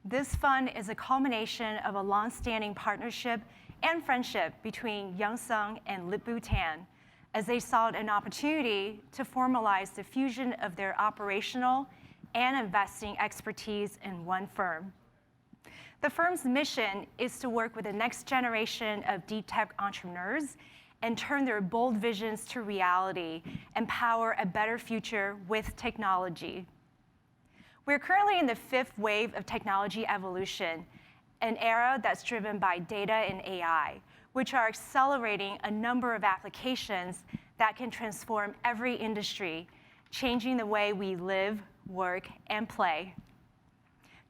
This fund is a culmination of a long-standing partnership and friendship between Youngsung and Lip-Bu Tan, as they sought an opportunity to formalize the fusion of their operational and investing expertise in one firm. The firm's mission is to work with the next generation of deep tech entrepreneurs and turn their bold visions to reality and power a better future with technology. We're currently in the fifth wave of technology evolution, an era that's driven by data and AI, which are accelerating a number of applications that can transform every industry, changing the way we live, work, and play.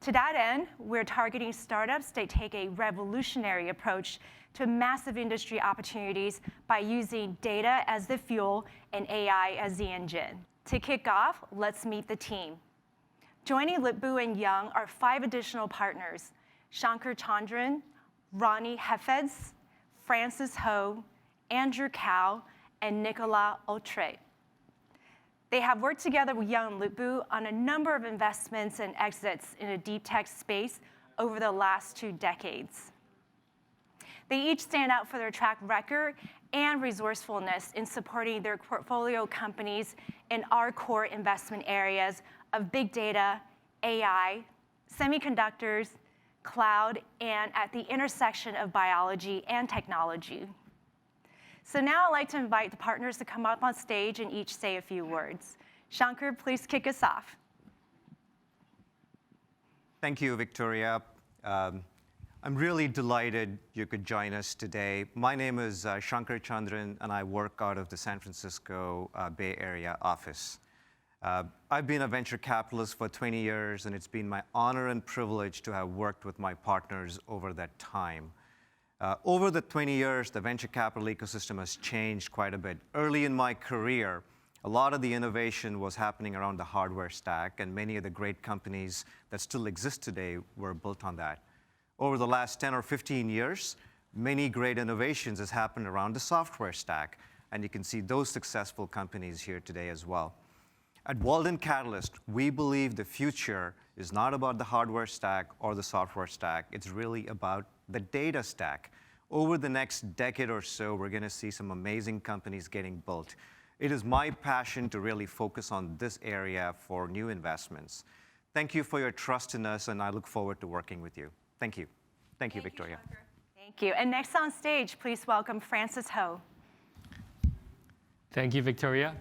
To that end, we're targeting startups that take a revolutionary approach to massive industry opportunities by using data as the fuel and AI as the engine. To kick off, let's meet the team. Joining Lip-Bu and Young are 5 additional partners: Shankar Chandran, Ronnie Heffetz, Francis Ho, Andrew Cao, and Nicolas Otrad. They have worked together with Young and Lip-Bu on a number of investments and exits in a deep tech space over the last 2 decades. They each stand out for their track record and resourcefulness in supporting their portfolio companies in our core investment areas of big data, AI, semiconductors, cloud, and at the intersection of biology and technology. So now I'd like to invite the partners to come up on stage and each say a few words. Shankar, please kick us off. Thank you, Victoria. I'm really delighted you could join us today. My name is Shankar Chandran, and I work out of the San Francisco Bay Area office. I've been a venture capitalist for 20 years, and it's been my honor and privilege to have worked with my partners over that time. Over the 20 years, the venture capital ecosystem has changed quite a bit. Early in my career, a lot of the innovation was happening around the hardware stack, and many of the great companies that still exist today were built on that. Over the last 10 or 15 years, many great innovations has happened around the software stack, and you can see those successful companies here today as well. At Walden Catalyst, we believe the future is not about the hardware stack or the software stack. It's really about the data stack. Over the next decade or so, we're going to see some amazing companies getting built. It is my passion to really focus on this area for new investments. Thank you for your trust in us, and I look forward to working with you. Thank you. Thank you, Victoria. Thank you. And next on stage, please welcome Francis Ho. Thank you, Victoria.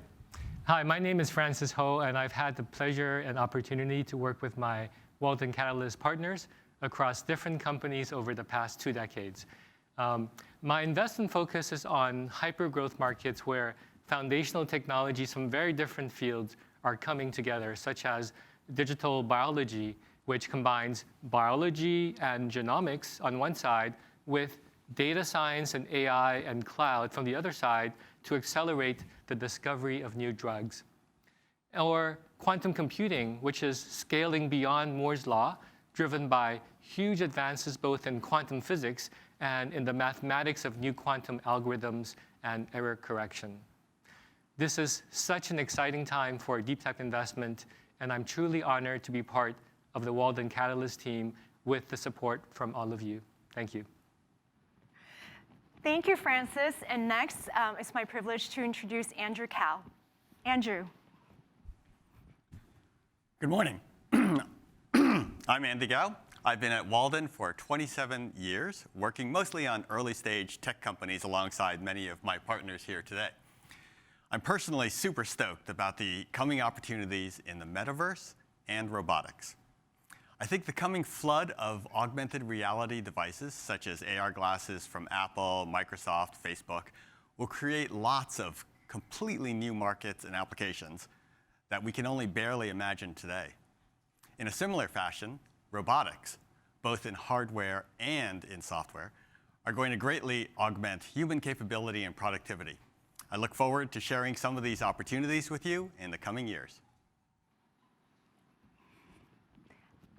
Hi, my name is Francis Ho, and I've had the pleasure and opportunity to work with my Walden Catalyst partners across different companies over the past 2 decades. My investment focus is on hyper-growth markets where foundational technologies from very different fields are coming together, such as digital biology, which combines biology and genomics on one side with data science and AI and cloud from the other side to accelerate the discovery of new drugs. Or quantum computing, which is scaling beyond Moore's law, driven by huge advances both in quantum physics and in the mathematics of new quantum algorithms and error correction. This is such an exciting time for deep tech investment, and I'm truly honored to be part of the Walden Catalyst team with the support from all of you. Thank you. Thank you, Francis. And next, it's my privilege to introduce Andrew Cao. Andrew. Good morning. I'm Andy Gao. I've been at Walden for 27 years, working mostly on early-stage tech companies alongside many of my partners here today. I'm personally super stoked about the coming opportunities in the metaverse and robotics. I think the coming flood of augmented reality devices, such as AR glasses from Apple, Microsoft, Facebook, will create lots of completely new markets and applications that we can only barely imagine today. In a similar fashion, robotics, both in hardware and in software, are going to greatly augment human capability and productivity. I look forward to sharing some of these opportunities with you in the coming years.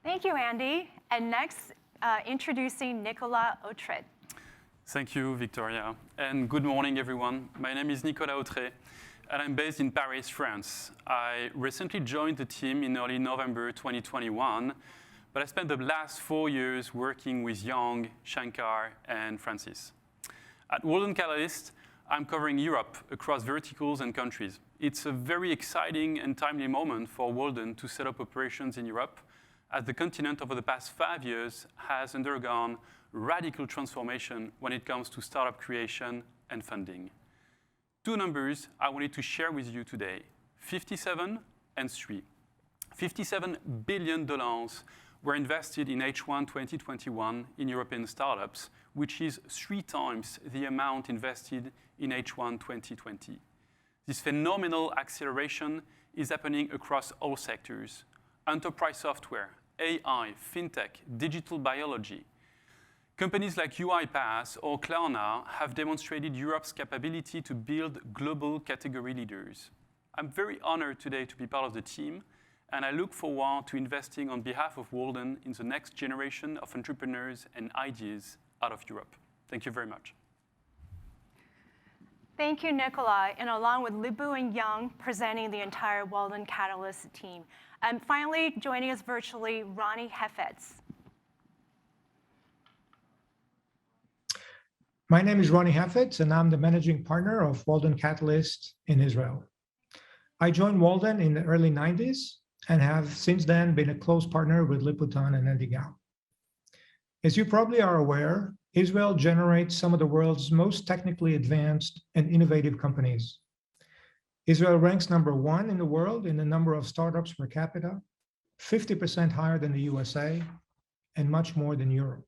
Thank you, Andy. And next, introducing Nicolas Otrad. Thank you, Victoria. And good morning, everyone. My name is Nicolas Otrad, and I'm based in Paris, France. I recently joined the team in early November 2021 but I spent the last 4 years working with Yang, Shankar, and Francis. At Walden Catalyst, I'm covering Europe across verticals and countries. It's a very exciting and timely moment for Walden to set up operations in Europe, as the continent over the past 5 years has undergone radical transformation when it comes to startup creation and funding. Two numbers I wanted to share with you today, 57 and 3. $57 billion were invested in H1 2021 in European startups, which is 3 times the amount invested in H1 2020. This phenomenal acceleration is happening across all sectors: enterprise software, AI, fintech, digital biology. Companies like UiPath or Klarna have demonstrated Europe's capability to build global category leaders. I'm very honored today to be part of the team, and I look forward to investing on behalf of Walden in the next generation of entrepreneurs and ideas out of Europe. Thank you very much. Thank you, Nicolas, and along with Lip-Bu and Yang presenting the entire Walden Catalyst team. And finally, joining us virtually, Ronnie Heffetz. My name is Ronnie Heffetz, and I'm the managing partner of Walden Catalyst in Israel. I joined Walden in the early 90s and have since then been a close partner with Lip-Bu and Andy Gao. As you probably are aware, Israel generates some of the world's most technically advanced and innovative companies. Israel ranks #1 in the world in the number of startups per capita, 50% higher than the USA, and much more than Europe.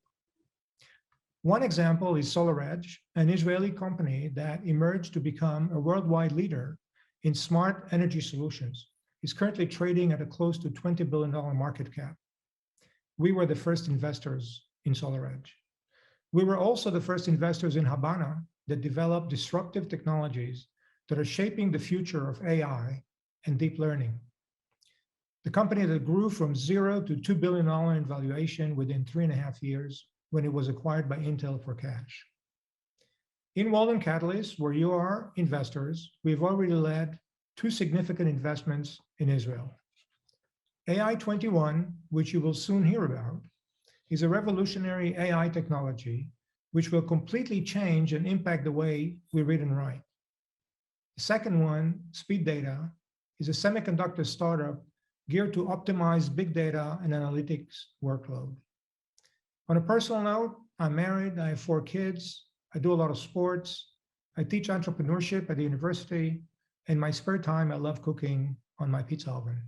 One example is SolarEdge, an Israeli company that emerged to become a worldwide leader in smart energy solutions. It's currently trading at a close to $20 billion market cap. We were the first investors in SolarEdge. We were also the first investors in Habana that developed disruptive technologies that are shaping the future of AI and deep learning. The company that grew from 0 to $2 billion in valuation within 3.5 years when it was acquired by Intel for cash. In Walden Catalyst, where you are investors, we've already led 2 significant investments in Israel. AI21, which you will soon hear about, is a revolutionary AI technology which will completely change and impact the way we read and write. The second one, Speed Data, is a semiconductor startup geared to optimize big data and analytics workload. On a personal note, I'm married, I have 4 kids, I do a lot of sports, I teach entrepreneurship at the university, and in my spare time, I love cooking on my pizza oven.